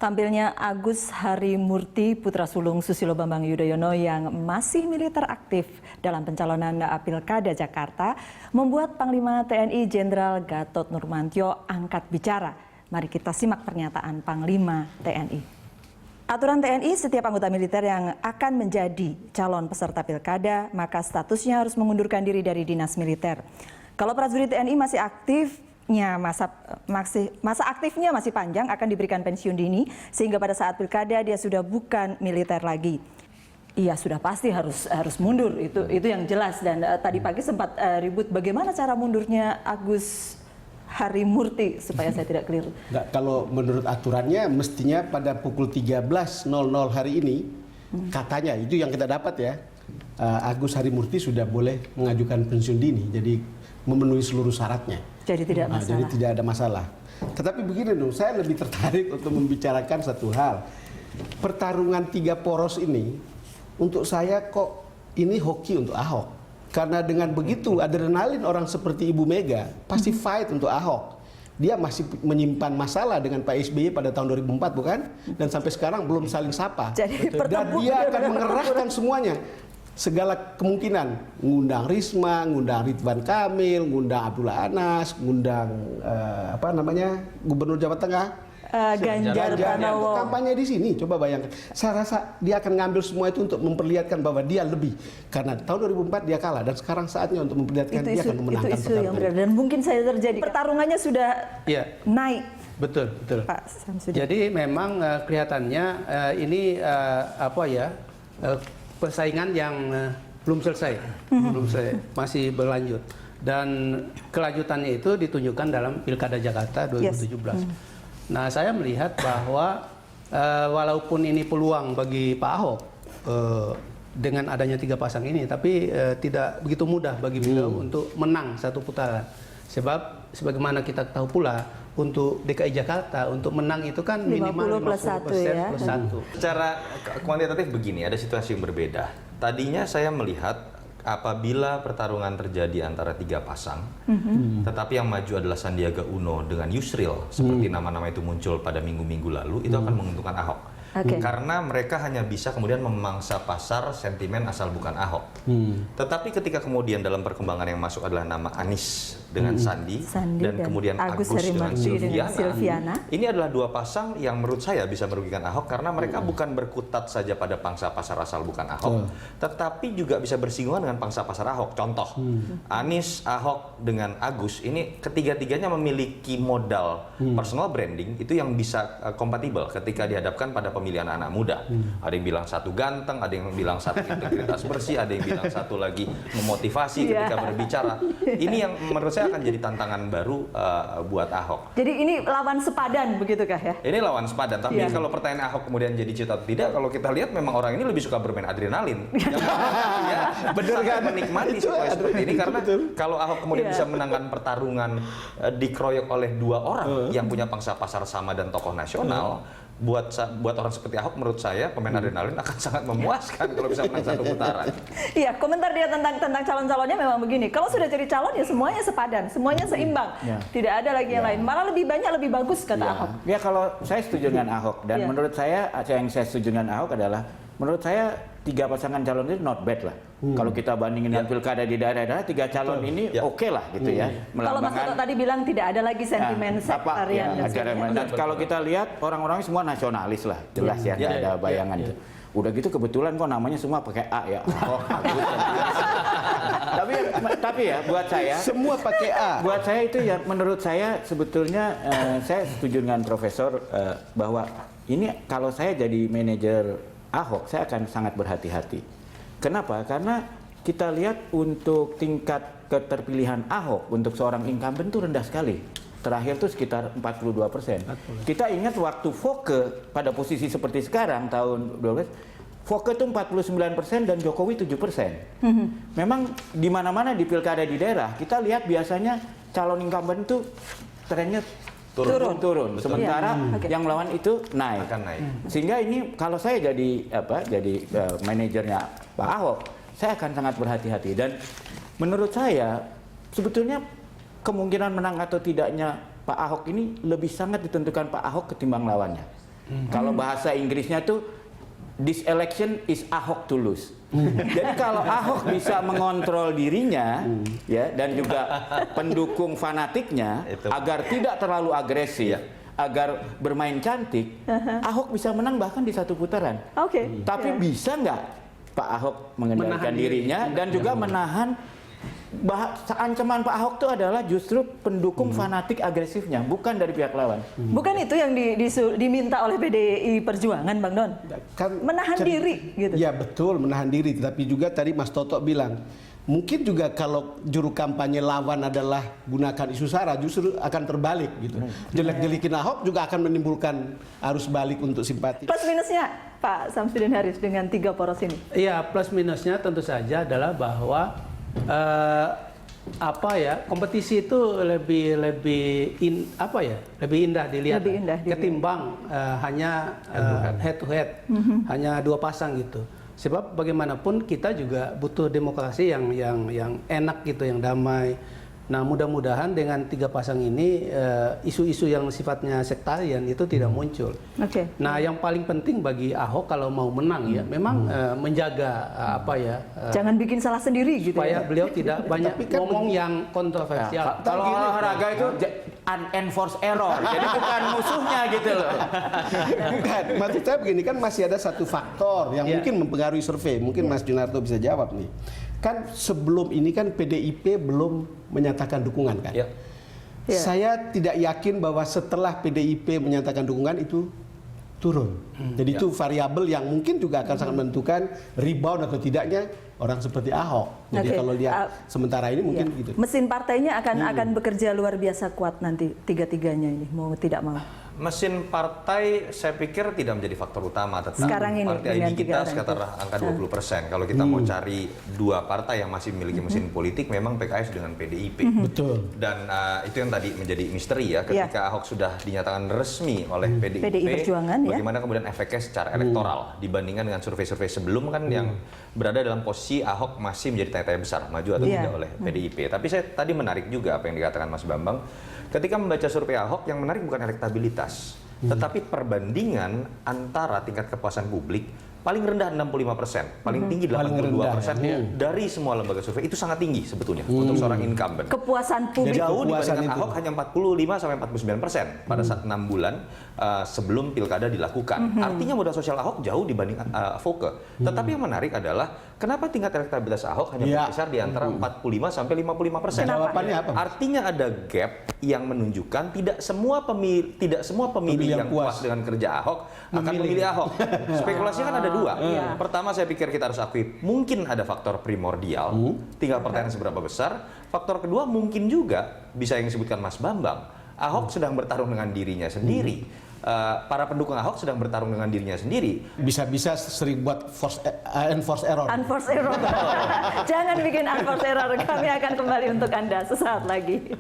Tampilnya Agus Harimurti, putra sulung Susilo Bambang Yudhoyono yang masih militer aktif dalam pencalonan Pilkada Jakarta, membuat Panglima TNI Jenderal Gatot Nurmantio angkat bicara. Mari kita simak pernyataan Panglima TNI. Aturan TNI, setiap anggota militer yang akan menjadi calon peserta pilkada, maka statusnya harus mengundurkan diri dari dinas militer. Kalau prajurit TNI masih aktif, masa aktifnya masih panjang, akan diberikan pensiun dini, sehingga pada saat pilkada dia sudah bukan militer lagi. Iya, sudah pasti harus mundur, itu yang jelas. Dan tadi pagi sempat ribut bagaimana cara mundurnya Agus Harimurti, supaya saya tidak keliru. Nggak, kalau menurut aturannya mestinya pada pukul 13.00 hari ini, katanya itu yang kita dapat ya, Agus Harimurti sudah boleh mengajukan pensiun dini, jadi memenuhi seluruh syaratnya. Jadi tidak masalah. Jadi tidak ada masalah. Tetapi begini dong, saya lebih tertarik untuk membicarakan satu hal. Pertarungan 3 poros ini, untuk saya kok ini hoki untuk Ahok. Karena dengan begitu adrenalin orang seperti Ibu Mega pasti fight untuk Ahok. Dia masih menyimpan masalah dengan Pak SBY pada tahun 2004 bukan? Dan sampai sekarang belum saling sapa. Jadi dan dia akan mengerahkan semuanya. Segala kemungkinan, ngundang Risma, ngundang Ridwan Kamil, ngundang Abdullah Anas, ngundang Gubernur Jawa Tengah, Ganjar Pranowo. Kampanye di sini, coba bayangkan. Saya rasa dia akan ngambil semua itu untuk memperlihatkan bahwa dia lebih. Karena tahun 2004 dia kalah, dan sekarang saatnya untuk memperlihatkan dia akan memenangkan itu yang benar. Dan mungkin saya terjadi. Pertarungannya sudah naik. Betul. Pak Samsudin. Jadi memang kelihatannya ini persaingan yang belum selesai, masih berlanjut, dan kelanjutannya itu ditunjukkan dalam Pilkada Jakarta 2017. Nah, saya melihat bahwa walaupun ini peluang bagi Pak Ahok dengan adanya 3 pasang ini, tapi tidak begitu mudah bagi beliau untuk menang satu putaran. Sebab sebagaimana kita tahu pula, untuk DKI Jakarta untuk menang itu kan minimal 50% plus 1. Secara kuantitatif begini, ada situasi yang berbeda. Tadinya saya melihat apabila pertarungan terjadi antara 3 pasang, tetapi yang maju adalah Sandiaga Uno dengan Yusril, seperti nama-nama itu muncul pada minggu-minggu lalu, itu akan menguntungkan Ahok. Karena mereka hanya bisa kemudian memangsa pasar sentimen asal bukan Ahok. Tetapi ketika kemudian dalam perkembangan yang masuk adalah nama Anies dengan Sandi dan kemudian Agus dengan Silviana, ini adalah 2 pasang yang menurut saya bisa merugikan Ahok, karena mereka bukan berkutat saja pada pangsa pasar asal bukan Ahok, tetapi juga bisa bersinggungan dengan pangsa pasar Ahok. Contoh, Anies, Ahok dengan Agus, ini ketiga-tiganya memiliki modal personal branding itu yang bisa kompatibel ketika dihadapkan pada pemilihan anak muda. Ada yang bilang satu ganteng, ada yang bilang satu integritas bersih, ada yang bilang satu lagi memotivasi ketika berbicara. Ini yang menurut saya akan jadi tantangan baru buat Ahok. Jadi ini lawan sepadan begitukah ya? Ini lawan sepadan, tapi kalau pertanyaan Ahok kemudian jadi cita atau tidak, kalau kita lihat memang orang ini lebih suka bermain adrenalin. Benar kan? Menikmati situasi seperti ini, karena kalau Ahok kemudian bisa menangkan pertarungan dikeroyok oleh 2 orang yang punya pangsa pasar sama dan tokoh nasional, buat orang seperti Ahok, menurut saya pemain adrenalin akan sangat memuaskan kalau bisa menang satu putaran. Iya, komentar dia tentang calon-calonnya memang begini. Kalau sudah jadi calon ya semuanya sepadan, semuanya seimbang. Tidak ada lagi yang lain. Malah lebih banyak, lebih bagus kata Ahok. Ya, kalau saya setuju dengan Ahok, dan menurut saya yang saya setuju dengan Ahok adalah, menurut saya 3 pasangan calon itu not bad lah. Kalau kita bandingin dengan pilkada di daerah-daerah, 3 calon ini oke lah gitu ya. Kalau Mas Toto tadi bilang tidak ada lagi sentimen sektarian dan sebagainya. Dan kalau kita lihat orang-orangnya semua nasionalis lah, jelas ya, tidak ada bayangan itu. Udah gitu kebetulan kok namanya semua pakai A ya. Tapi ya buat saya semua pakai A. Buat saya itu ya, menurut saya sebetulnya saya setuju dengan Profesor bahwa ini kalau saya jadi manajer Ahok, saya akan sangat berhati-hati. Kenapa? Karena kita lihat untuk tingkat keterpilihan Ahok untuk seorang incumbent itu rendah sekali. Terakhir itu sekitar 42%. Kita ingat waktu Foke pada posisi seperti sekarang tahun 2012, Foke itu 49% dan Jokowi 7%. Memang di mana-mana di pilkada di daerah, kita lihat biasanya calon incumbent itu trennya turun. Sementara yang melawan itu naik. Sehingga ini kalau saya jadi manajernya Pak Ahok, saya akan sangat berhati-hati. Dan menurut saya sebetulnya kemungkinan menang atau tidaknya Pak Ahok ini lebih sangat ditentukan Pak Ahok ketimbang lawannya. Kalau bahasa Inggrisnya tuh this election is Ahok to lose. Jadi kalau Ahok bisa mengontrol dirinya ya dan juga pendukung fanatiknya agar tidak terlalu agresif, agar bermain cantik, Ahok bisa menang bahkan di satu putaran. Oke. Tapi bisa nggak Pak Ahok mengendalikan dirinya dan juga menahan ancaman Pak Ahok itu adalah justru pendukung fanatik agresifnya, bukan dari pihak lawan. Bukan itu yang diminta oleh PDI Perjuangan, Bang Don? Menahan diri, gitu. Ya betul, menahan diri. Tapi juga tadi Mas Toto bilang, mungkin juga kalau juru kampanye lawan adalah gunakan isu sara, justru akan terbalik gitu. Jelek-jelekin Ahok juga akan menimbulkan arus balik untuk simpati. Plus minusnya, Pak Samsudin Haris, dengan 3 poros ini? Iya, plus minusnya tentu saja adalah bahwa kompetisi itu lebih indah dilihat ketimbang hanya head to head, hanya 2 pasang gitu. Sebab bagaimanapun kita juga butuh demokrasi yang enak gitu, yang damai. Nah, mudah-mudahan dengan 3 pasang ini isu-isu yang sifatnya sektarian itu tidak muncul. Nah, yang paling penting bagi Ahok kalau mau menang ya, memang menjaga jangan bikin salah sendiri gitu supaya ya. beliau tidak banyak ngomong yang kontroversial. Kalau olahraga itu unenforced error, jadi bukan musuhnya gitu loh. Bukan, maksud saya begini, kan masih ada satu faktor yang mungkin mempengaruhi survei. Mungkin Mas Junarto bisa jawab nih. Kan sebelum ini kan PDIP belum menyatakan dukungan kan. Saya tidak yakin bahwa setelah PDIP menyatakan dukungan itu turun. Jadi itu variabel yang mungkin juga akan sangat menentukan rebound atau tidaknya orang seperti Ahok. Jadi kalau dia sementara ini mungkin gitu. Mesin partainya akan bekerja luar biasa kuat nanti, 3-3-nya ini, mau tidak mau. Mesin partai saya pikir tidak menjadi faktor utama, tetapi Sekarang ini, partai ID kita sekitar angka 20%. Kalau kita mau cari 2 partai yang masih memiliki mesin politik, memang PKS dengan PDIP. Betul. Dan itu yang tadi menjadi misteri ya, ketika Ahok sudah dinyatakan resmi oleh PDIP, Perjuangan, bagaimana kemudian efeknya secara elektoral dibandingkan dengan survei-survei sebelum kan yang berada dalam posisi Ahok masih menjadi tanya-tanya besar, maju atau tidak oleh PDIP. Tapi saya tadi menarik juga apa yang dikatakan Mas Bambang. Ketika membaca survei Ahok, yang menarik bukan elektabilitas, tetapi perbandingan antara tingkat kepuasan publik paling rendah 65%, paling tinggi 82% dari semua lembaga survei. Itu sangat tinggi sebetulnya untuk seorang incumbent. Kepuasan publik. Jauh dibandingkan Ahok hanya 45-49% pada saat 6 bulan sebelum pilkada dilakukan. Artinya modal sosial Ahok jauh dibanding Foke. Tetapi yang menarik adalah kenapa tingkat elektabilitas Ahok hanya berkisar di antara 45-55%. Jawabannya apa? Artinya ada gap yang menunjukkan tidak semua pemilih yang puas dengan kerja Ahok akan memilih Ahok. Spekulasinya kan ada 2. Pertama, saya pikir kita harus akui mungkin ada faktor primordial, tinggal pertanyaan seberapa besar. Faktor kedua mungkin juga bisa yang disebutkan Mas Bambang, Ahok sedang bertarung dengan dirinya sendiri. Para pendukung Ahok sedang bertarung dengan dirinya sendiri. Bisa-bisa sering buat enforced error. Unforced error. Jangan bikin unforced error. Kami akan kembali untuk Anda sesaat lagi.